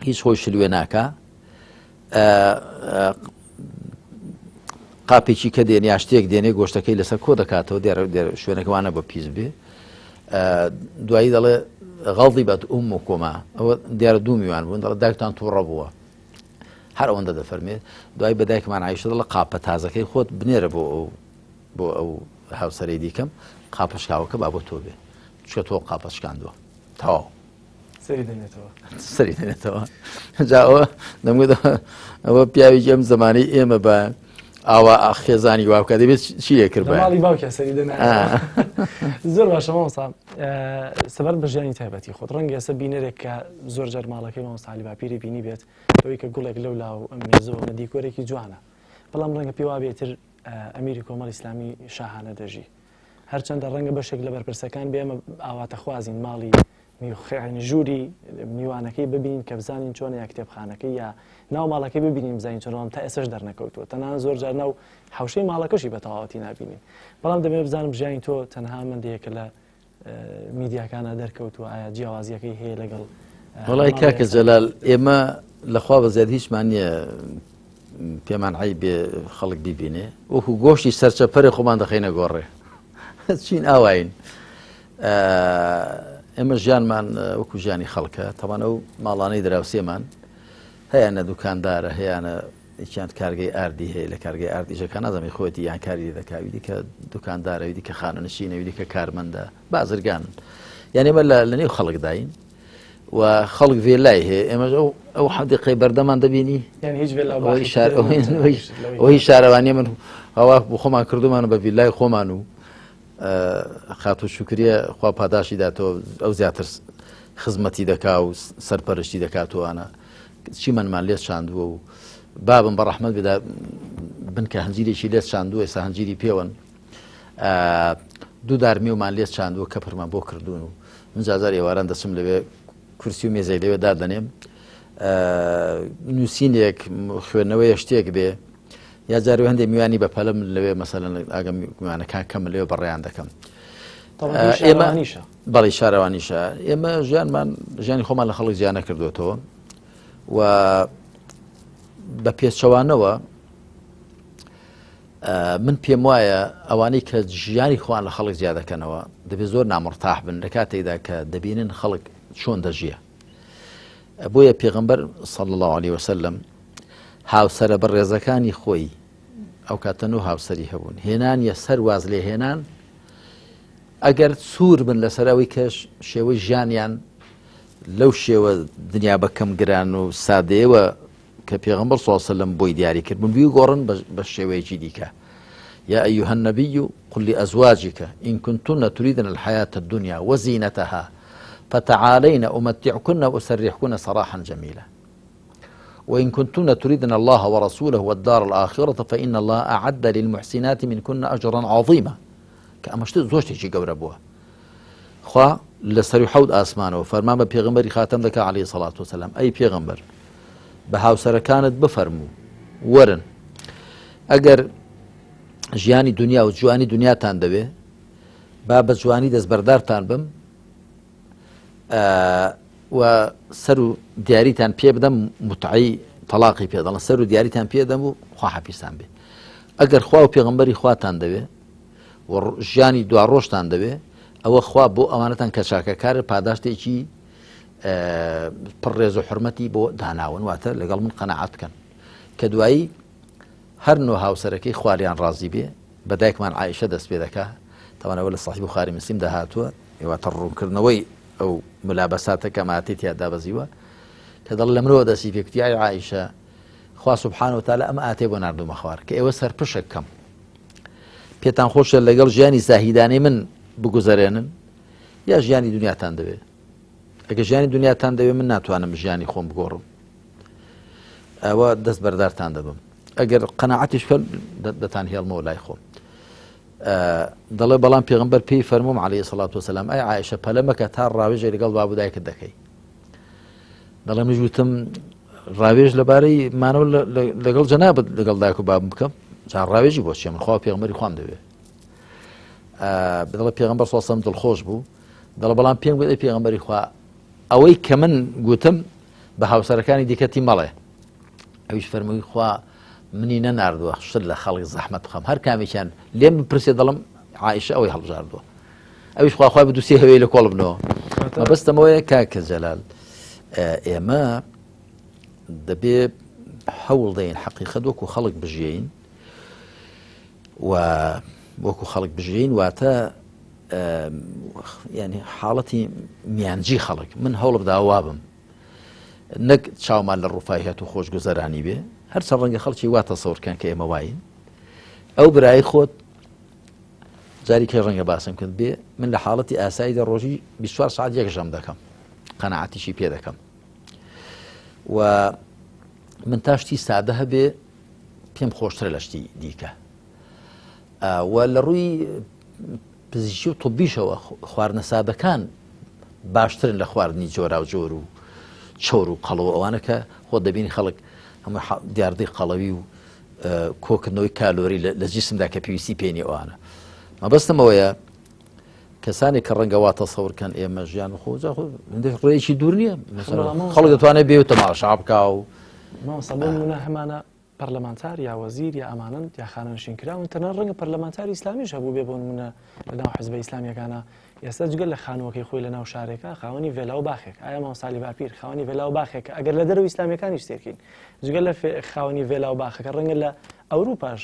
هیچ خۆی شلوێ ناکا قاپێکی کە دێن یا شتێک دێنێ گۆشتەکەی لەسەر کۆ دەکاتەوە دیارە شوێنەکەوانە بە پیس بێ دوایی دەڵێ غەڵضی بەت ئومکوما ئەوە دیارە دوو میوان بوون دەڵێ دایکتان تووڕە بووە هەر ئەوەندە دەفەرمێت دوای بە دایکمان عایشە دەڵێ قاپە تازەکەی خۆت بنێرە بۆ ئەو هاوسەرەی دیکەم قاپەشکاوەکە با بۆ تۆ بێ چکە تۆ قاپەشکاندووە تەواو سەری دێنێتەوە جا ئەوە دەمگوێت ئەوە پیاوێکی ئەم زمانەی ئێمە بە ئاوا خێزانی واوکە دەبێت چیە کرد ماڵی باوکە سەری دێنێ زۆر باشە مامۆستا سەبەر بە ژیانی تایبەتی خۆت ڕەنگە ئێستا بینەرێک کە زۆر جار ماڵەکەی مامۆستا عەلی باپیری بینی بێت ئەوەی کە گوڵێک لەولاو ئەم مێزەوە دیکۆرێکی جوانە بەڵام ڕەنگە پێی وا بێتتر ئەمیری کۆمەڵ ئیسلامی شاهانە دەژی هەرچەندە ڕەنگە بەشێک لە بەرپرسەکان بێ ئەمە ئاواتە خوازین ماڵی ژووری میوانەکەی ببینین کە بزانین چۆن یا کتێبخانەکەی یا ناو ماڵەکەی ببینین بزانین چۆنەوەم تا ئێسش دەرنەکەوتووە تەنانە زۆر جار ناو حوشەی ماڵەکەشی بە تەواوەتی نابینین بەڵام دەبێت بزانم ژیانی تۆ تەنها مندێکە لە میدیاکانە دەرکەوتووە ئایا جیاوازیەکەی هەیە لەگەڵ وەڵای کاکە جەلال ئێمە لەخوا بەزیاد هیچمان نییە پێمان عەی بێ خەڵک بیبینێ وەکو گۆشتی سەرچەپەرێ خۆمان دەخەینە گۆڕێ چین ئاواین ئێمە ژیانمان وەکو ژیانی خەڵکە تەوانە و ماڵانەی دراوسێمان هەیەنە دوکاندارە هەیەە چیان کارگەی ئاردی هەیە لە کارگەی ئاردیژەکە نازەمی خۆتی یان کاری دەکاویدی کە دوکاندارەویدی کە خانەنشینەویدی کە کارمەندە بازرگان یعنی ئێمە لە نێو خەڵکداین و خەڵک وێلای هەیە ئێمە ئەو حەدیقەی بەردەمان دەبینی ئەوەی شارەوانی من ئەوە بۆ خۆمان کردومان بە ویلای خۆمان و خاتو شکریە خوا پاداشی داتەوە ئەو زیاتر خزمەتی دەکا و سەرپەرشتی دەکاتەوەوانە چیمانمان لێت شاندووە و بابم بە ڕەحمەت بێدا بنکە هەنجیرێکی لێت شاندووە ئێستا هەنجیری پێوەن دوو دارمیومان لێت شاندووە کە پڕمان بۆ کردوون و من جازار ئێواران دەچم لەوێ کورسی و مێزەی لەوێ دادەنێم نووسینێک خوێندنەوەی شتێک بێ یا جارێ هەندێک میوانی بە پەلەم لەوێ مەسەلەن ئاگەم میوانەکان کەم لەوێ بەڕێیان دەکەم بەڵی شارەوانیشە ئێمە ژیانی خۆمان لە خەڵک زیانە کردوێتەوە و بە پێچەوانەوە من پێم وایە ئەوانەی کە ژیانی خۆیان لە خەڵک زیاد دەکەنەوە دەبێت زۆر نامڕتاح بن لە کاتێکدا کە دەبینن خەڵک چۆن دەژیە بۆیە پێغەمبەر صلی الله عليه وسلم هاوسەرە بە ڕێزەکانی خۆی ئەو کاتەنوو هاوسەری هەبوون هێنانیە سەر واز لێ هێنان ئەگەر سوور بن لەسەرەوەی کە شێوەی ژیانیان لەو شێوە دنیا بەکەم گران و سادەیەوە کە پێغەمبەر صلی الله عليه وسلم بۆی دیاری کردبوون بیگۆڕن بە شێوەیەکی دیکە يا أيها النبي قل لأزواجك إن كنتن تريدن الحياة الدنيا وزينتها فتعالين أمتعكن وأسرحكن سراحا جميلا وإن كنتن تريدن الله ورسوله والدار الآخرة فإن الله أعد للمحسنات منكن أجرا عظيما كأمشت زوجتي قبربوها خوا لسري حوض آسمانه فرمان بيغمبري خاتم ذكا عليه الصلاة والسلام أي بيغمبر بهاوسەرە كانت بفرمو ورن ئەگەر ژیانی دنیا و جوانی دنیاتان دەوێ با بە جوانی دەستبەردارتان بم و سەر و دیاریتان پێ بدەم متعی تەلاقی پێ دەڵن سەر و دیاریتان پێ دەم و خوا حەفیزتان بێ ئەگەر خوا و پێغەمبەری خواتان دەوێ و ژیانی دوا ڕۆژتان دەوێ ئەوە خوا بۆ ئەوانەتان کە چاکەکارە پاداشتێکی پڕێز و حرمەتی بۆ داناون واتە لەگەڵ من قەنەعات بکەن کە دوایی هەر نوع هاوسەرەکەی خواریان ڕازی بێ بە دایکمان عایشە دەست پێ دەکا تەوانەوە لە صحیح بوخاری مسلم داهاتووە ئێواتە ڕوونکردنەوەی ئەو ملابەساتە کە ماتی تیا دابەزیوە کە دەڵ لە مرۆوە دەسی پێکتی ئای عایشە خوا سوبحانەهو وتەعالە ئەم ئاتێ بۆ ناردوومە خوار کە ئێوە سەرپشە کەم پێتان خۆشە لەگەڵ ژیانی زاهیدانەی من بگوزەرێنن یا ژیانی دنیاتان دەوێت ئەگە ژیانی دنیاتان دەوێت من ناتوانم ژیانی خۆم بگۆڕم ئەوە دەست بەردارتان دەبم ئەگەر قەنەعەتیش کرد دەتان هێڵمەوە لای خۆم دەڵێ بەڵام پێغەمبەر پێی فەرمووم عەلەیهی سەڵات وسەلام ئەی عایشە پەلەمەکە تا ڕاوێژێ لەگەڵ باب و دایکت دەکەی دەڵێ منیش وتم ڕاوێژ لەبارەی مانەوە لەگەڵ جەنابەت لەگەڵ دایک و بابم بکەم جا ڕاوێژی بۆ چێ من خوا پێغەمبەری خوام دەوێ دەڵێ پێغەمبەر صلی الله عەلەیهی وسەلەم دڵخۆش بوو دەڵێ بەڵام پێم گوت ئەی پێغەمبەری خوا ئەوەی کە من گوتم بە هاوسەرەکانی دیکەتی مەڵێ ئەویش فەرمووی خوا منی نەناردووە شت لە خەڵک زەحمەت بخەم هەر کامێکیان لێم بپرسێ دەڵم عایشە ئەوەی هەڵبژاردووە ئەویش خوا بدووسێ هەوەی لە کۆڵ بنەوە مەبەستەمەوەیە کاکە جەلال ئێمە دەبێ هەوڵ دەین حەقیقەت وەکو خەڵک بژین و وەکو خەڵک بژین واتە ینی حاڵەتی میانجی خەڵک من هەوڵ بداوا بم نەک چاومان لە ڕووفاهیەت و خۆشگوزەرانی بێ هەرچەند ڕەنگە خەڵکی وا تەسەوورکەن کە ئێمە وین ئەو برای خۆت جاری کە ڕەنگە باسم کرد بێ من لە حاڵەتی ئاساییدا ڕۆژی 24 ساعت یەکژەم دەکەم قەنەعەتیشی پێ دەکەم و من تا شتی سادە هەبێ پێم خۆشترە لە شتی دیکە و لە ڕووی پزیشکی و طبیشەوە خواردنە سادەکان باشترن لە خواردنی جۆرا و جۆر و چۆر و قەڵەوە ئەوانە کە خۆ دەبینی خەڵک هەموو دیاردەی قەڵەوی و کۆکردنەوەی کالۆری لە جیسمدا کە پێویستی پێنی ئەوانە مەبەستمەوەیە کەسانی کە ڕەنگە وا تەسەوورکەن ئێمە ژیان خۆ ڕێیەکی دوور نییە خەڵک دەتوانێت بێ و تەماشا بکا و هەمانە پەرلەمانتار یا وەزیر یا ئەمانن یا خانەنشین کراون تەنها ڕەنگە پەرلەمانتاری ئیسلامیش هەبوو بێ بۆ نمونە لەناو حیزبە ئیسلامیەکانە ئێستا جگەل لە خانووەکەی خۆی لەناو شارێکە خاوەنی ڤێلا و باخێک ئایا مامۆستالی باپیر خاوەنی ڤێلا و باخێکە ئەگەر لە دەرەوەی ئیسلامیەکانیش تێرکەین جگەل لە خاوەنی ڤێلا و باخەکە ڕەنگە لە ئەوروپاش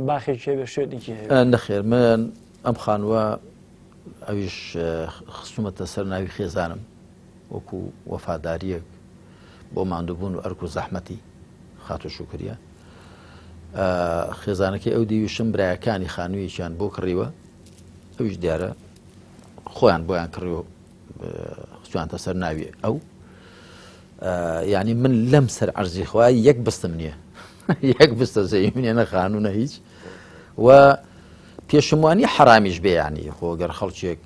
باخێکی هەبێ شوێنێکی هەیە نەخێر من ئەم خانووە ئەویش خستومەتە سەر ناوی خێزانم وەکو وەفاداریەک بۆ ماندووبوون و ئەرک و زەحمەتی خاتو شوکریە خێزانەکەی ئەو دیویشم برایەکانی خانوویەکیان بۆ کڕیوە ئەویش دیارە خۆیان بۆیان کڕیوە خستوانتە سەر ناوی ئەو یعنی من لەم سەر عەرزی خوای یەک بستم نییە یەک بستە زەوی منێ نە خانوونە هیچ و پێشم وانی حرامیش بێ یعنی خۆ گەر خەڵکێک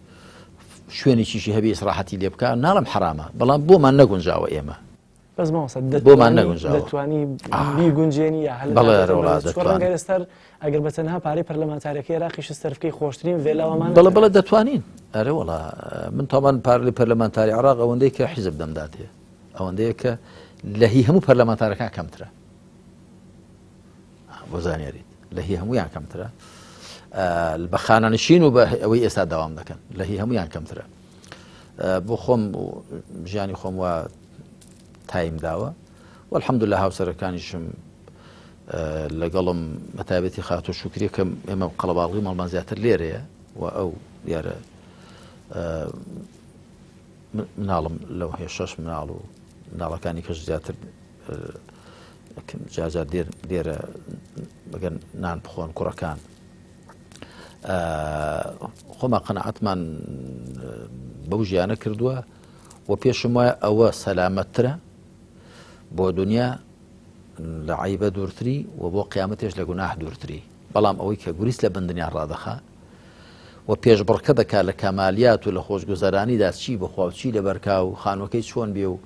شوێنێکیشی هەبێ ئیسراحەتی لێ بکە ناڵم حرامە بەڵام بۆمان نەگونجاوە ئێمە بەس مامۆستا بۆمان نەگونجاوە دەتوانی بیگونجێنی یا هەڵگەر ئێستا ئەگەر بە تەنها پارەی پەرلەمانتارەکەی عێراقیش سەرفکەی خۆشترین ڤێلاوەمان بەڵێ دەتوانین ئەرێ وەڵا من تاوان پارەی پەرلەمانتاری عێراق ئەوەندەی کە حیزب دەمداتێ ئەوەندەیە کە لە هی هەموو پەرلەمانتارەکان کەمترە بۆ زانیاریت لە هی هەموویان کەمترە بە خانەنشین و بە ئەوەی ئێستا داوام دەکەن لە هی هەموویان کەمترە بۆ خۆم ژیانی خۆم وە تایم داوە والحەمدولله هاوسەرەکانیشم لەگەڵم بەتایبەتی خاتۆ شوکریە کە ئێمە قەڵەباڵغی ماڵمان زیاتر لێرەیە و ئەو دیارە مناڵم لەو هێشەش مناڵ و مناڵەکانی کەش زیاتر جاجار دێرە بەگەن نان بخۆن کوڕەکان خۆمان قەنەعەتمان بەو ژیانە کردووە و پێشم وایە ئەوە سەلامەتترە بۆ دنیا لە عیبە دوورتری و بۆ قیامەتێش لە گوناح دوورتری بەڵام ئەوەی کە گوریست لە بندنیان ڕادەخا و پێشبڕکە دەکات لە کەمالیات و لە خۆشگوزەرانیدا چی بخوا و چی لە بەرکا و خانوەکەی چۆن بێ و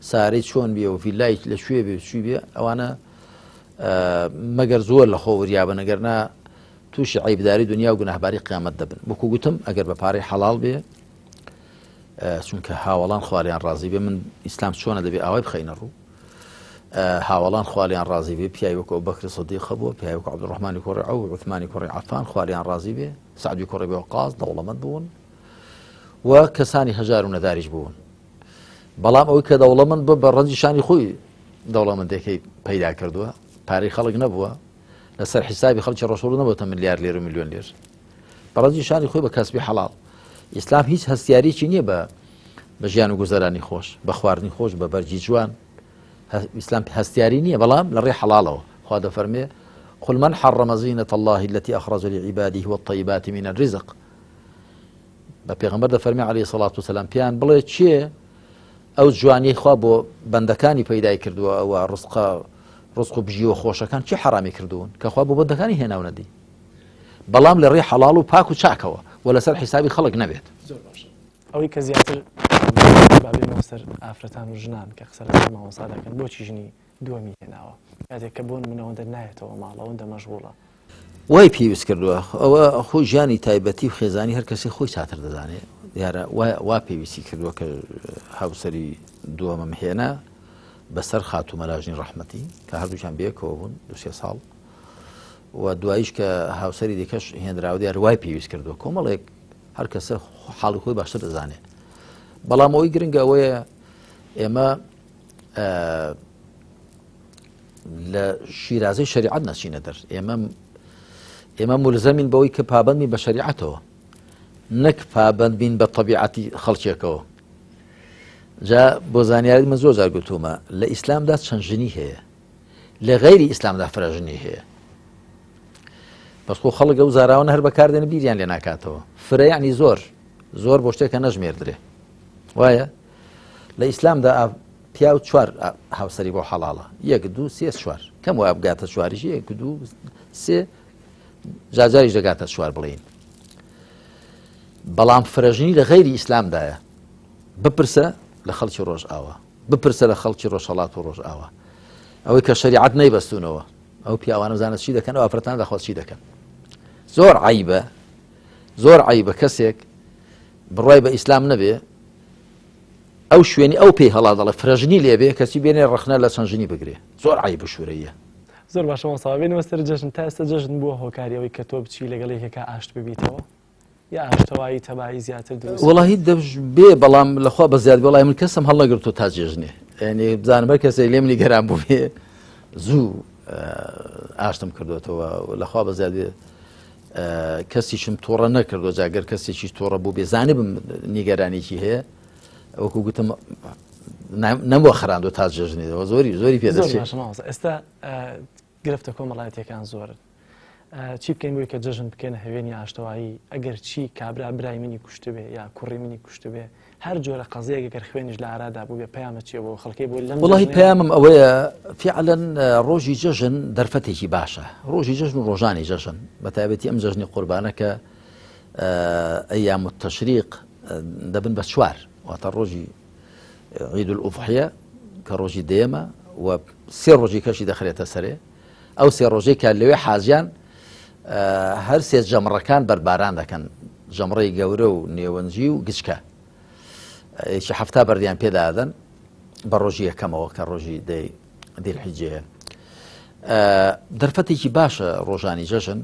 سارەی چۆن بێ و ڤیلای لە شوێ بێ چی بێ ئەوانە مەگەر زۆر لە خۆ وریابە نەگەرنا تووشی عیبداری دنیا و گوناهباری قیامەت دەبن وەکو گوتم ئەگەر بە پارەی حەڵاڵ بێ چونکە هاوڵان خوالیان ڕازی بێ من ئیسلام چۆنە دەبێ ئاوای بخەینە ڕوو هاوڵان خوالیان ڕازی بێ پیاوی وەکو بەکری سەدیق بووە پیاوی وەکو عەبدوڕەحمانی کوڕی عەوف و عوثمانی کوڕی عەفان خوالیان ڕازی بێ سەعدی کوڕی وەقاص دەوڵەمەند بوون و کەسانی هەژار و نەداریش بوون بەڵام ئەوەی کە دەوڵەمەند بە ڕەنجی شانی خۆی دەوڵەمەندێکی پەیدا کردووە پارەی خەڵک نەبووە لەسەر حیسابی خەڵکی ڕۆژوو نەبووتە ملیار لێر و میلیۆن لێر بە ڕەنجی شانی خۆی بە کەسبی حەڵاڵ ئیسلام هیچ هەستیاریی نییە بە ژیان و گوزەرانی خۆش بە خواردنی خۆش بە بەرگی جوان ئیسلام هەستیاری نییە بەڵام لە ڕێی حەڵاڵەوە خوا دەفەرمێ قل من حرم زينة الله التي أخرج لعباده والطيبات من الرزق بە پێغەمبەر دەفەرمێ عەلەیهی سەڵات وسەلام پیان بڵێ چییە ئەو جوانی خوا بۆ بەندەکانی پەیدای کردووە ئەوە ڕزق و بژی و خۆشەکان چی حرامی کردوون کە خوا بۆ بەندەکانی هێناونەدی بەڵام لە ڕێی حەڵاڵ و پاک و چاکەوە و لەسەر حیسابی خەڵک نەبێت ئەوەی کە زیاتر بابێنەوە سەر ئافرەتان و ژنان کە قسە لەسەر مامۆستا دەکەن بۆچی ژنی دووەمی هێناوە کاتێک کە بۆ نمونەوەندە نایەتەوە ماڵەوەندە مەشغوڵە وای پێویست کردووە ئەوە خۆی ژیانی تایبەتی و خێزانی هەر کەسی خۆی چاتر دەزانێت دیارە وا پێویستی کردووە کە هاوسەری دووەمەم هێنا بەسەر خاتومە لاژنی ڕەحمەتی کە هەردووکیان بەیەکەوە بوون دو-سێ ساڵ و دواییش کە هاوسەری دیکەش هێنراوە دیار وای پێویست کردووە کۆمەڵێک هەر کەسە حاڵی خۆی باشتر دەزانێت بەڵام ئەوەی گرنگە ئەوەیە ئێمە لە شیرازەی شەریعەت نەچینە دەر ئێمە مولزەمین بەوەی کە پابەندین بە شەریعەتەوە نەک پابەند بین بە طەبیعەتی خەڵکێکەوە جا بۆ زانیاری من زۆر جار گوتومە لە ئیسلامدا چەند ژنی هەیە لە غەیری ئیسلامدا فرەژنی هەیە بەس خۆ خەڵک ئەو زاراوانە هەر بەکاردێنە بیریان لێ ناکاتەوە فرە یعنی زۆر بۆ شتێکە نەژمێردرێ وایە لە ئیسلامدا پیا و چوار هاوسەری بۆ حەڵاڵە 1 2 3 4 کەم وایە بگاتە چواریش 1 2 3 جاجاریش دەگاتە چوار بڵێین بەڵام فرەژنی لە غەیری ئیسلامدایە بپرسە لە خەڵکی ڕۆژ ئاوە بپرسە لە خەڵکی ڕۆژهەڵات و ڕۆژ ئاوە ئەوەی کە شەریعەت نەیبەستونەوە ئەو پیاوانە بزانێت چی دەکەن ئەو ئافرەتان دەخۆت چی دەکەن زۆر عیبە کەسێک بڕای بە ئیسلام نەبێ ئەو شوێنی ئەو پێی هەڵا دەڵێ فرەژنی لێبێ کەسی بێنێ ڕەخنە لە چەند ژنی بگرێ زۆر عیب و شوورەیە زۆر باشەوە ساوابێنەوە سەر جەژن تا ئێستا جەژن بووە هۆکاریەوەی کە تۆ بچی لەگەڵ یەکێکە ئاشت ببیتەوە یا ئاشتەوایی تەبایی زیاتر دروست وڵی دەش بێ بەڵام لەخوا بە زیاد وڵای من کەسم هەڵ نەگرتو تا جێژنێ ینی بزانمە کەسێک لێ منی گەران بوو بێ زوو ئاشتم کردوێتەوە لەخوا بە زیاد کەسیشم تۆڕە نەکردو جاگەر کەسێکی تۆڕە بوو بێزانێ بم نیگەرانێکی هەیە ئەوکو گوتم نەبووە خراندو تا جێژنێتەوە زۆری پێدەچێت. ئێستا گرفتە کۆمەڵایەتیەکان زۆرن چی بکەین بۆی کە جەژن بکەنە هەوێنی ئاشتەوایی ئەگەر چی کابرا برای منی کوشت بێ یا کوڕی منی کوشت بێ هەر جۆرە قەزەیەک گەر خوێنیش لە ئارادا بوو بێ پەیامە چیە بۆ خەڵکی بۆ لەم وڵی پەیامم ئەوەیە فعلەن ڕۆژی جەژن دەرفەتێکی باشە ڕۆژی جەژن و ڕۆژانی جەژن بە تایبەتی ئەم جەژنی قوربانە کە ئەیام التەشریق دەبن بە چوار واتە ڕۆژی عید الأضحیە کە ڕۆژی دێمە و سێ ڕۆژی کەشی دەخرێتە سەرێ ئەو سێ ڕۆژەی کە لەوێ حاجیان هەر سێ جەمڕەکان بەرباران دەکەن ژەمڕەی گەورە و نێوەنجی و گچکە ئێکی هەفتا بەردیان پێدادەن بە ڕۆژی یەکەمەوە کە ڕۆژی دیلحیجەیە دەرفەتێکی باشە ڕۆژانی جەژن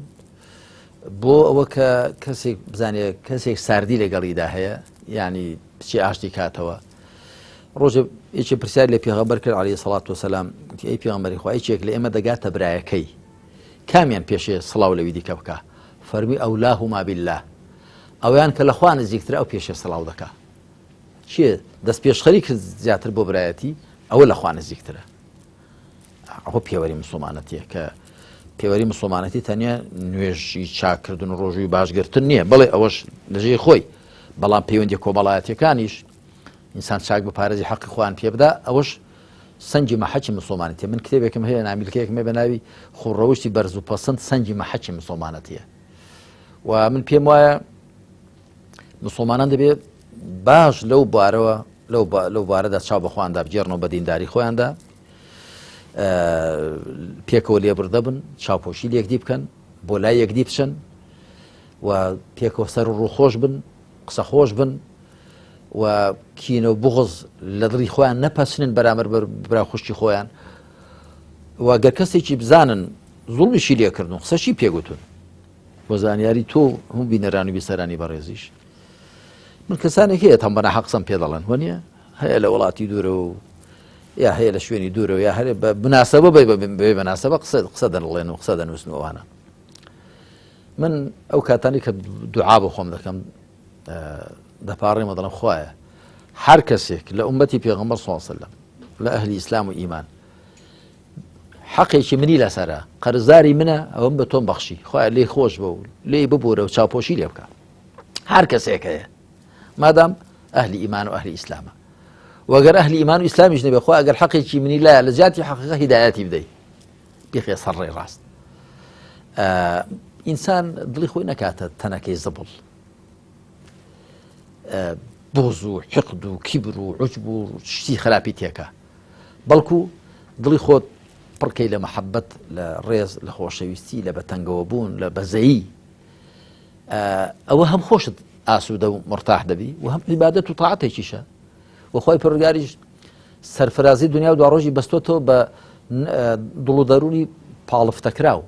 بۆ ئەوە کە کەسێک بزانێ کەسێک ساردی لەگەڵیدا هەیە ینی بچی ئاشتی کاتەوە ڕۆژێ یەکی پرسیار لێ پێغەمبەر کرد عەلەیهی سەڵات وسەلام ئەی پێغەمبەری خوا هیچێک لە ئێمە دەگاتە برایەکەی کامیان پێشێ سڵاو لەوی دیکە بکە فەرمی ئەولاهوما بالله ئەویان کە لە خوا نزیکترە ئەو پێشێ سڵاو دەکا چییە دەست پێشخەری کرد زیاتر بۆ برایەتی ئەوە لە خوا نزیکترە ئەوە پێوەری موسڵمانەتیە کە پێوەری موسڵمانەتی تەنیا نوێژی چاکردن و ڕۆژووی باشگرتن نییە بڵێ ئەوەش لەژێ خۆی بەڵام پەیوەندی کۆمەڵایەتیەکانیش ئینسان چاک بە پارێزی حەقی خوان پێ بدا ئەوەش سەنجی مەحەکی مسڵمانەتیە من کتێبێکم هەیە نامیلکەیەکم بە ناوی خوڕەوشتی بەرز و پەسەند سەنجی مەحەکی مسڵمانەتیە و من پێم وایە مسڵمانان دەبێت باش لەو بارەوە لەو بارەدا چاو بەخواندا بجێڕنەوە بە دینداری خۆیاندا پێکەوە لێبڕدە بن چاوپۆشی لێکدی بکەن بۆ لای یەکدی بچن و پێکەوە سەر و ڕووخۆش بن قسە خۆش بن و کینە و بغز لە دڵی خۆیان نەپەسنن بەرامبەر برا خوشتی خۆیان و گەر کەسێکی بزانن زوڵمیشی لێکردن قسەشی پێگوتون بۆ زانیاری تۆ هەموو بینەران و بیسەرانی بەڕێزیش من کەسانێک هەیە تەم بەنا حەق قسەم پێ دەڵێن وەنیە هەیە لە وڵاتی دوورە و یا هەیە لە شوێنی دوورەوە یا هەرێ بە بناسەبە بێ بەناسەبە قسە دەڵێن و قسە دەنووسن ئەوانە من ئەو کاتانی کە دوعا بۆ خۆم دەکەم دەپاڕێمە دەڵم خوایە هەر کەسێک لە ئومەتی پێغەمبەر صلی الله علیه وسلم لە ئەهلی ئیسلام و ئیمان حەقێکی منی لەسەرە قەرزداری منە ئەوەم بە تۆم بەخشی خوایە لێی خۆش بە و لێی ببوورە و چاوپۆشی لێ بکە هەر کەسێک هەیە مادام ئەهلی ئیمان و ئەهلی ئیسلامە وەگەر ئەهلی ئیمان و ئیسلامیش نەبێ خوا ئەگەر حەقێکی منی لایە لە زیاتی حەقیقە هیدایەتی بدەی بیخێ سەر ڕێی ڕاست ئینسان دڵی خۆی نەکاتە تەنەکەی زبڵ بۆز و حقد و کیبر و عجب و شتی خراپی تێکە بەڵکو دڵی خۆت پڕکەی لە مەحەبەت لە ڕێز لە خۆشەویستی لە بەتەنگەوە بوون لە بەزەیی ئەوە هەم خۆشت ئاسوودە و مرتاح دەبی و هەم عیبادەت و تاعەتێکیشە وخوای پەروەردگاریش سەرفرازی دنیا و دواڕۆژی بەستۆتەوە بە دڵ و دەرونی پاڵفتەکراو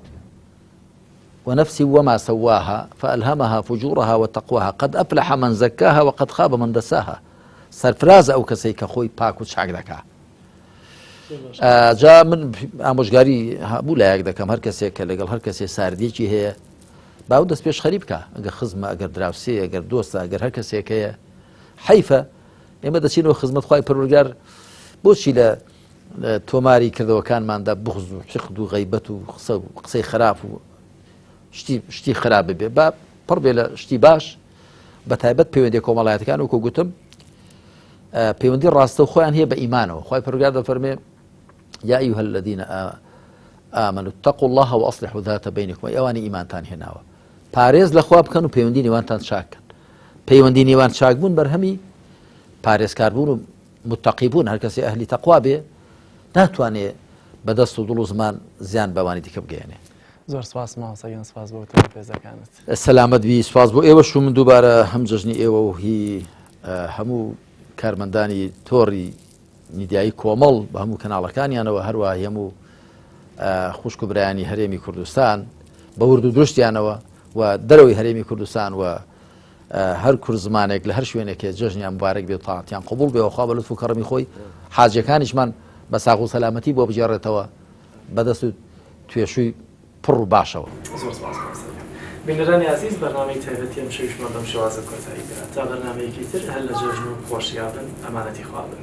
ونفس وما سواها فألهمها فجورها وتقواها قد أفلح من زكاها وقد خاب من دساها سرفراز أو كسي كخوي باكو شاك دكا جا من ئامۆژگاری هەبوو لایەک دەکەم هەر کەسێک کە لەگەڵ هەر کەسێ ساردێکی هەیە باو دەست پێش خەریب بکە ئەگەر خزمە ئەگەر دراوسێ ئەگەر دۆستە ئەگەر هەر کەسێک هەیە حیفە ئێمە دەچینەوە خزمەت خوای پەروەردگار بۆچی لە تۆماری کردەوەکانماندا بغز و حقد و غەیبەت و قسەی خراپ و شتی خراپ ببێ با پڕ بێ لە شتی باش بە تایبەت پەیوەندی کۆمەڵایەتەکان وەکو گوتم پەیوەندی ڕاستە و خۆیان هەیە بە ئیمانەوە خوای پەروەردگار دەفەرمێ يا أيها الذين آمنوا اتقوا الله وأصلحوا ذات بينكم ئەوانی ئیمانتان هێناوە پارێز لە خوا بکەن و پەیوەندی نێوانتان چاککەن پەیوەندی نێوان چاکبوون بەرهەمی پارێزکاربوون و متقیبوون هەر کەسێ ئەهلی تەقوا بێ ناتوانێ بەدەست و دڵ و زمان زیان بەوانی دیکە بگەێنێ زۆر سپاس ماوەسەگەن سپاس بۆ پێزەکانت سەلامەت بی سپاس بۆ ئێوەش و من دووبارە هەم جەژنی ئێوە و هی هەموو کارمەندانی تۆڕی میدیایی کۆمەڵ بە هەموو کەناڵەکانیانەوە هەروە هەموو خوشک و برایانی هەرێمی کوردستان بە ورد و درشتیانەوە و دەرەوەی هەرێمی کوردستان و هەر کورد زمانێک لە هەر شوێنێکێ جەژنیان مبارەک بێت تااتیان قبول بێ خوا بە لوتف و کەڕەمی خۆی حاجەکانیشمان بە ساغ و سەلامەتی بۆ بجێڕێتەوە بەدەست و توێشووی پڕ و باشەوە. بینەرانی عزیز بەرنامەی تایبەتی ئەم شەویشمان بەم شێوازە کۆتایی کرا تا بەرنامەیەکی تر هەر لە جەژن و خۆشیابن ئەمانەتی خوابن.